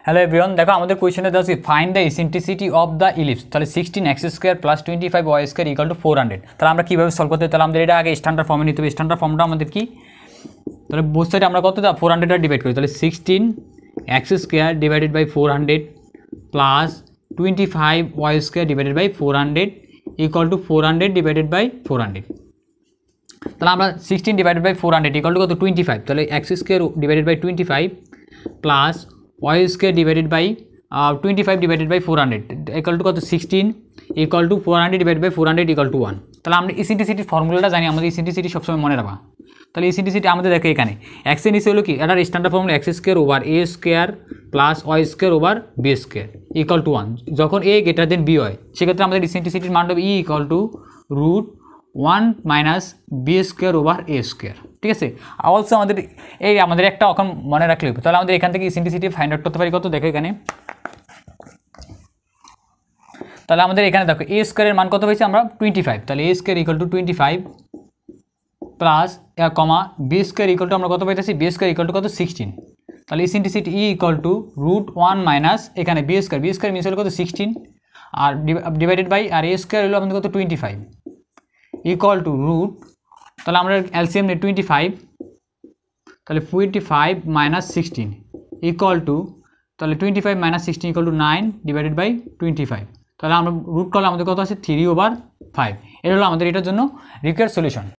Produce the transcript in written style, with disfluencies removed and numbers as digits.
Hello everyone, দেখো আমাদের কোয়েশ্চেনে দেওয়া আছে find the eccentricity of the ellipse. তাহলে 16x² + 25y² = 400। তাহলে আমরা কীভাবে সলভ করতে, তাহলে আমাদের এটা আগে স্ট্যান্ডার্ড ফর্মে নিতে হবে। স্ট্যান্ডার্ড ফর্মটা আমাদের কি, তাহলে বোথ সাইডে আমরা কত 400 ডিভাইড করি, তাহলে 16x² / 400 প্লাস 25y² / 400 = 400 / 400। তাহলে আমরা 16 / 400 = কত 25, তাহলে x² / 25 plus y² divided by 25 divided by 400 equal to কত 16 equal to 400 divided by 400 equal to 1। তাহলে আমরা ইসেন্ট্রিসিটির ফর্মুলাটা জানি, আমাদের ইসেন্ট্রিসিটি সবসময় মনে রাখবা। তাহলে ইসেন্ট্রিসিটি আমাদের দেখো এখানে x এর নিচে হলো কি, এটার standard formula x² / a² plus y² / b² equal to 1। যখন a greater than b হয় সেক্ষেত্রে আমাদের ইসেন্ট্রিসিটির মান হবে e equal to √1 - b² / a²। ঠিক আছে, অলসো আমাদের একটা এখন মনে রাখলে, তাহলে আমাদের এখান থেকে ইসেন্ট্রিসিটি ফাইন্ড আউট করতে পারি কত, দেখো এখানে। তাহলে আমাদের এখানে দেখো a² এর মান কত হয়েছে, আমরা 25, তাহলে a² = 25 প্লাস b² = আমরা কত পাইতেছি, b² = কত 16। তাহলে ইসেন্ট্রিসিটি e equal to √1 - এখানে b² মিস হলো কত 16 আর ডিভাইডেড বাই আর a² হলো আমাদের কত 25 equal to √ তাহলে আমরা এলসিএম নিই 25, তাহলে 25 - 16 equal to, তাহলে 25 - 16 = 9 ডিভাইডেড বাই 25। তাহলে আমরা রুট করলে আমাদের কত আছে 3/5। এটা হলো আমাদের এটার জন্য রিকোয়ার্ড সলিউশন।